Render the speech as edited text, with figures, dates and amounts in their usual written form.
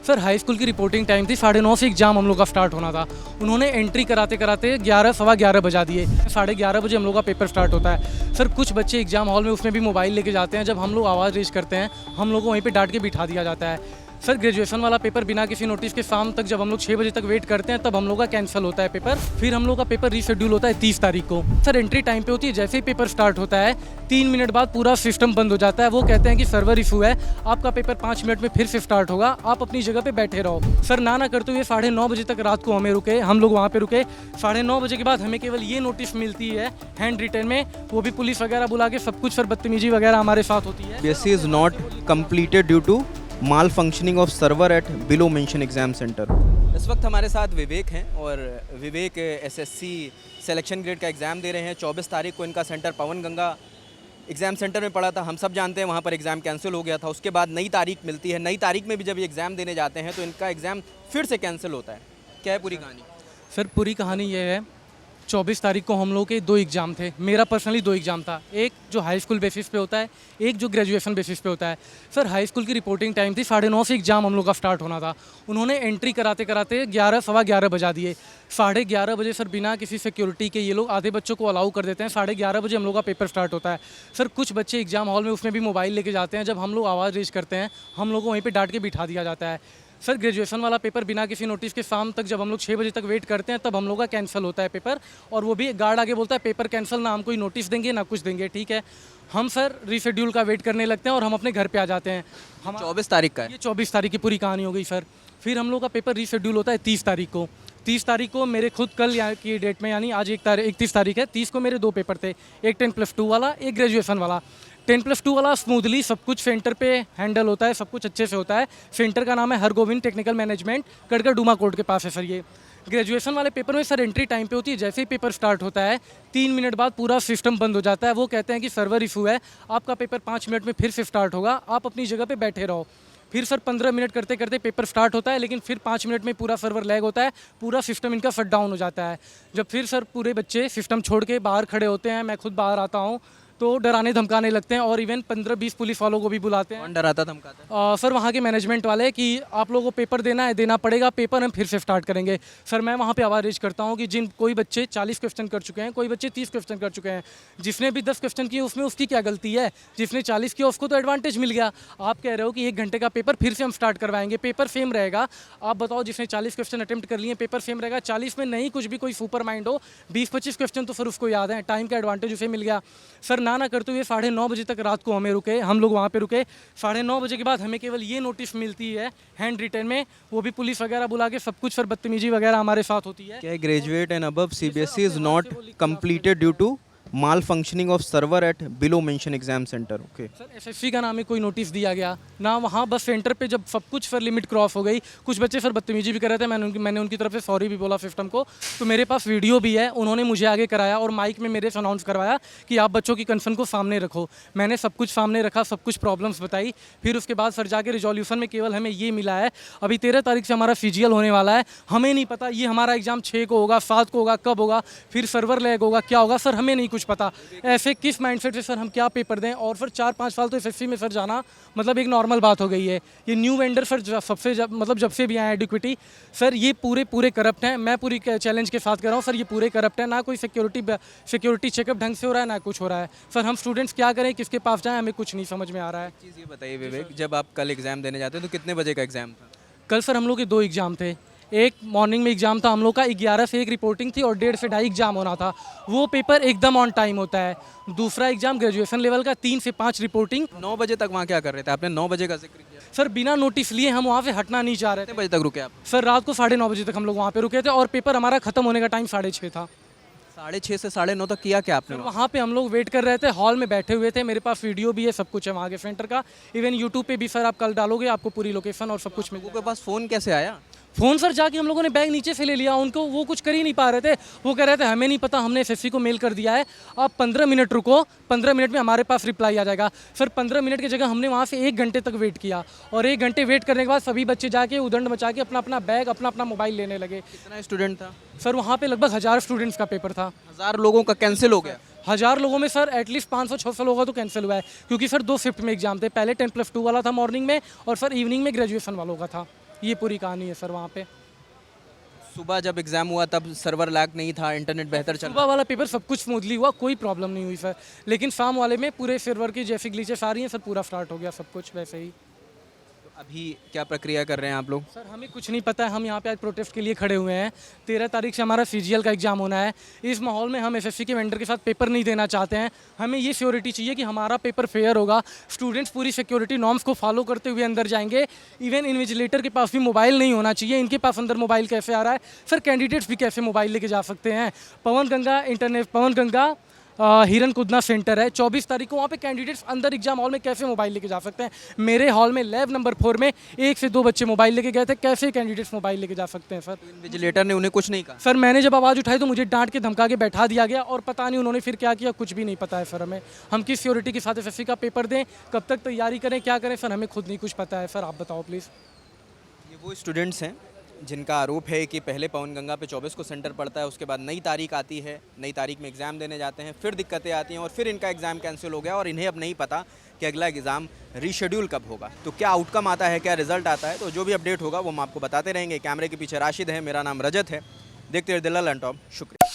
Sir high school की reporting time थी, 9:30 से एग्जाम हम लोग का स्टार्ट होना था। उन्होंने एंट्री कराते कराते 11 सवा 11 बजा दिए। 11:30 बजे हम लोग का पेपर स्टार्ट होता है। सर कुछ बच्चे एग्जाम हॉल में उसमें भी मोबाइल लेके जाते हैं। जब हम लोग आवाज़ रेज करते हैं, हम लोग को वहीं पे डांट के बिठा दिया जाता है। सर ग्रेजुएशन वाला पेपर बिना किसी नोटिस के शाम तक जब हम लोग 6 बजे तक वेट करते हैं, तब हम लोग का कैंसिल होता है पेपर। फिर हम लोग का पेपर रीशेड्यूल होता है 30 तारीख को। सर एंट्री टाइम पे होती है, जैसे ही पेपर स्टार्ट होता है 3 मिनट बाद पूरा सिस्टम बंद हो जाता है। वो कहते हैं कि सर्वर इशू है, आपका पेपर 5 मिनट में फिर से स्टार्ट होगा, आप अपनी जगह पे बैठे रहो। सर ना करते हुए 9:30 बजे तक रात को हमें रुके, हम लोग वहाँ पे रुके। 9:30 बजे के बाद हमें केवल ये नोटिस मिलती है हैंड रिटन में, वो भी पुलिस वगैरह बुला के सब कुछ। सर बदतमीजी वगैरह हमारे साथ होती है। BSc is not completed due to malfunctioning of server at below mentioned exam center। इस वक्त हमारे साथ विवेक हैं और विवेक SSC सिलेक्शन ग्रेड का एग्ज़ाम दे रहे हैं। 24 तारीख को इनका सेंटर पवन गंगा एग्ज़ाम सेंटर में पड़ा था। हम सब जानते हैं वहाँ पर एग्ज़ाम कैंसिल हो गया था। उसके बाद नई तारीख मिलती है। नई तारीख में भी जब ये एग्ज़ाम देने जाते हैं तो इनका एग्ज़ाम फिर से कैंसिल होता है। क्या है पूरी कहानी? सर पूरी कहानी ये है, 24 तारीख को हम लोग के 2 एग्ज़ाम थे। मेरा पर्सनली 2 एग्ज़ाम था, एक जो हाई स्कूल बेसिस पे होता है, एक जो ग्रेजुएशन बेसिस पे होता है। सर हाई स्कूल की रिपोर्टिंग टाइम थी, 9:30 से एग्ज़ाम हम लोग का स्टार्ट होना था। उन्होंने एंट्री कराते कराते 11 सवा 11 बजा दिए। 11:30 बजे सर बिना किसी सिक्योरिटी के ये लोग आधे बच्चों को अलाउ कर देते हैं। 11:30 बजे हम लोग का पेपर स्टार्ट होता है। सर कुछ बच्चे एग्जाम हॉल में उसमें भी मोबाइल लेके जाते हैं। जब हम लोग आवाज़ रेज करते हैं, हम लोग को वहीं पर डांट के बिठा दिया जाता है। सर ग्रेजुएशन वाला पेपर बिना किसी नोटिस के शाम तक जब हम लोग 6 बजे तक वेट करते हैं, तब हम लोग का कैंसिल होता है पेपर। और वो भी गार्ड आगे बोलता है पेपर कैंसिल, ना हम कोई नोटिस देंगे ना कुछ देंगे। ठीक है, हम सर रीशेड्यूल का वेट करने लगते हैं और हम अपने घर पे आ जाते हैं। हम 24 तारीख का है। ये 24 तारीख की पूरी कहानी हो गई सर। फिर हम लोग का पेपर रीशेड्यूल होता है 30 तारीख को। 30 तारीख को मेरे खुद कल की डेट में, यानी आज 31 तारीख है, 30 को मेरे 2 पेपर थे, एक 10+2 वाला, एक ग्रेजुएशन वाला। 10+2 वाला स्मूथली सब कुछ सेंटर पे हैंडल होता है, सब कुछ अच्छे से होता है। सेंटर का नाम है Hargovind technical management, कड़कर Duma court के पास है सर। ये ग्रेजुएशन वाले पेपर में सर एंट्री टाइम पे होती है, जैसे ही पेपर स्टार्ट होता है 3 मिनट बाद पूरा सिस्टम बंद हो जाता है। वो कहते हैं कि सर्वर इशू है, आपका पेपर 5 मिनट में फिर से स्टार्ट होगा, आप अपनी जगह पे बैठे रहो। फिर सर 15 मिनट करते करते पेपर स्टार्ट होता है, लेकिन फिर 5 मिनट में पूरा सर्वर लैग होता है, पूरा सिस्टम इनका शट डाउन हो जाता है। जब फिर सर पूरे बच्चे सिस्टम छोड़ के बाहर खड़े होते हैं, मैं खुद बाहर आता हूँ, तो डराने धमकाने लगते हैं और इवन 15-20 पुलिस वालों को भी बुलाते हैं। कौन डराता धमकाता है? सर वहाँ के मैनेजमेंट वाले कि आप लोगों को पेपर देना है, देना पड़ेगा, पेपर हम फिर से स्टार्ट करेंगे। सर मैं वहाँ पे आवाज़ रेज करता हूँ कि कोई बच्चे 40 क्वेश्चन कर चुके हैं, कोई बच्चे 30 क्वेश्चन कर चुके हैं। जिसने भी 10 क्वेश्चन किए उसमें उसकी क्या गलती है? जिसने 40 किया उसको तो एडवांटेज मिल गया। आप कह रहे हो कि 1 घंटे का पेपर फिर से हम स्टार्ट करवाएंगे, पेपर सेम रहेगा। आप बताओ, जिसने 40 क्वेश्चन अटेम्प्ट कर लिए पेपर सेम रहेगा, 40 में नहीं कुछ भी कोई सुपर माइंड हो, 20-25 क्वेश्चन तो सर उसको याद है, टाइम का एडवांटेज उसे मिल गया। सर ना करते हुए 9:30 बजे तक रात को हमें रुके, हम लोग वहाँ पे रुके। 9:30 बजे के बाद हमें केवल ये नोटिस मिलती है हैंड रिटन में, वो भी पुलिस वगैरह बुला के सब कुछ। सर बदतमीजी वगैरह हमारे साथ होती है। क्या graduate and above CBSE is not completed due to malfunctioning of server at below mentioned exam center। Okay sir SSC का नाम है, कोई नोटिस दिया गया ना वहाँ। बस सेंटर पे जब सब कुछ सर लिमिट क्रॉस हो गई, कुछ बच्चे सर बदतमीजी भी कर रहे थे। मैंने उनकी तरफ से सॉरी भी बोला सिस्टम को, तो मेरे पास वीडियो भी है। उन्होंने मुझे आगे कराया और माइक में मेरे से अनाउंस करवाया कि आप बच्चों की कंसर्न को सामने रखो। मैंने सब कुछ सामने रखा, सब कुछ प्रॉब्लम्स बताई। फिर उसके बाद सर जाके रिजोल्यूशन में केवल हमें ये मिला है, अभी 13 तारीख से हमारा CGL होने वाला है। हमें नहीं पता ये हमारा एग्जाम 6 को होगा, 7 को होगा, कब होगा, फिर सर्वर लैग होगा, क्या होगा सर हमें नहीं कुछ पता। ऐसे किस माइंडसेट से सर हम क्या पेपर दें? और फिर 4-5 साल तो SSC में सर जाना मतलब एक नॉर्मल बात हो गई है। ये न्यू वेंडर सर सबसे मतलब जब से भी आए एडुकेटी सर, ये पूरे करप्ट हैं। मैं पूरी चैलेंज के साथ कर रहा हूँ सर, ये पूरे करप्ट है। ना कोई सिक्योरिटी चेकअप ढंग से हो रहा है, ना कुछ हो रहा है। सर हम स्टूडेंट्स क्या करें, किसके पास जाएं, हमें कुछ नहीं समझ में आ रहा है। चीज़ ये बताइए विवेक, जब आप कल एग्ज़ाम देने जाते हैं तो कितने बजे का एग्ज़ाम था? कल सर हम लोग के 2 एग्जाम थे। एक मॉर्निंग में एग्जाम था हम लोग का, 11 से 1 रिपोर्टिंग थी और 1:30 से 2:30 एग्जाम होना था। वो पेपर एकदम ऑन टाइम होता है। दूसरा एग्जाम ग्रेजुएशन लेवल का, 3 से 5 रिपोर्टिंग। 9 बजे तक वहाँ क्या कर रहे थे? आपने 9 बजे का जिक्र किया। सर बिना नोटिस लिए हम वहाँ से हटना नहीं चाह रहे थे। कितने बजे तक रुके आप? सर रात को 9:30 बजे तक हम लोग वहाँ पे रुके थे और पेपर हमारा खत्म होने का टाइम 6:30 था। 6:30 से 9:30 तक किया क्या आपने? वहाँ पे हम लोग वेट कर रहे थे, हॉल में बैठे हुए थे। मेरे पास वीडियो भी है, सब कुछ है वहाँ के सेंटर का। इवन यूट्यूब पे भी सर आप कल डालोगे, आपको पूरी लोकेशन और सब कुछ मिल लोगों के पास फ़ोन कैसे आया? फ़ोन सर जाके हम लोगों ने बैग नीचे से ले लिया। उनको वो कुछ कर ही नहीं पा रहे थे। वो कह रहे थे हमें नहीं पता, हमने SSC को मेल कर दिया है, आप 15 मिनट रुको, 15 मिनट में हमारे पास रिप्लाई आ जाएगा। सर 15 मिनट की जगह हमने वहाँ से 1 घंटे तक वेट किया और 1 घंटे वेट करने के बाद सभी बच्चे जाके उदंड मचा के अपना अपना बैग, अपना अपना मोबाइल लेने लगे। कितना स्टूडेंट था? सर वहाँ पे लगभग 1000 स्टूडेंट्स का पेपर था। 1000 लोगों का कैंसिल हो गया? 1000 लोगों में सर एटलीस्ट 500-600 लोगों का तो कैंसिल हुआ है, क्योंकि सर 2 शिफ्ट में एग्जाम थे। पहले 10+2 वाला था मॉर्निंग में और सर इवनिंग में ग्रेजुएशन वालों का था। ये पूरी कहानी है सर वहाँ पे। सुबह जब एग्ज़ाम हुआ तब सर्वर लैग नहीं था, इंटरनेट बेहतर चल सुबह वाला पेपर सब कुछ स्मूथली हुआ, कोई प्रॉब्लम नहीं हुई सर, लेकिन शाम वाले में पूरे सर्वर की जैसी ग्लिचेस आ रही हैं सर, पूरा स्टार्ट हो गया सब कुछ वैसे ही। अभी क्या प्रक्रिया कर रहे हैं आप लोग? सर हमें कुछ नहीं पता है, हम यहाँ पे आज प्रोटेस्ट के लिए खड़े हुए हैं। 13 तारीख से हमारा सीजीएल का एग्ज़ाम होना है। इस माहौल में हम एसएससी के वेंडर के साथ पेपर नहीं देना चाहते हैं। हमें ये श्योरिटी चाहिए कि हमारा पेपर फेयर होगा, स्टूडेंट्स पूरी सिक्योरिटी नॉर्म्स को फॉलो करते हुए अंदर जाएंगे। इवन इन्विजिलेटर के पास भी मोबाइल नहीं होना चाहिए। इनके पास अंदर मोबाइल कैसे आ रहा है सर? कैंडिडेट्स भी कैसे मोबाइल लेके जा सकते हैं? पवन गंगा हिरन कुदना सेंटर है, 24 तारीख को वहाँ पे कैंडिडेट्स अंदर एग्जाम हॉल में कैसे मोबाइल लेके जा सकते हैं? मेरे हॉल में लैब नंबर 4 में 1 से 2 बच्चे मोबाइल लेके गए थे, कैसे कैंडिडेट्स मोबाइल लेके जा सकते हैं सर? इन्विजिलेटर ने उन्हें कुछ नहीं कहा? सर मैंने जब आवाज़ उठाई तो मुझे डांट के धमका के बैठा दिया गया और पता नहीं उन्होंने फिर क्या किया, कुछ भी नहीं पता है सर हमें। हम किस सिक्योरिटी के साथ एसएससी का पेपर दें, कब तक तैयारी करें, क्या करें सर, हमें खुद नहीं कुछ पता है सर, आप बताओ प्लीज़। ये वो स्टूडेंट्स हैं जिनका आरोप है कि पहले पवन गंगा पे 24 को सेंटर पड़ता है, उसके बाद नई तारीख आती है, नई तारीख में एग्ज़ाम देने जाते हैं, फिर दिक्कतें आती हैं और फिर इनका एग्ज़ाम कैंसिल हो गया और इन्हें अब नहीं पता कि अगला एग्ज़ाम रीशेड्यूल कब होगा। तो क्या आउटकम आता है, क्या रिजल्ट आता है, तो जो भी अपडेट होगा वो हम आपको बताते रहेंगे। कैमरे के पीछे राशिद है, मेरा नाम रजत है। देखते रहिए दिल्ला लैंटॉप। शुक्रिया।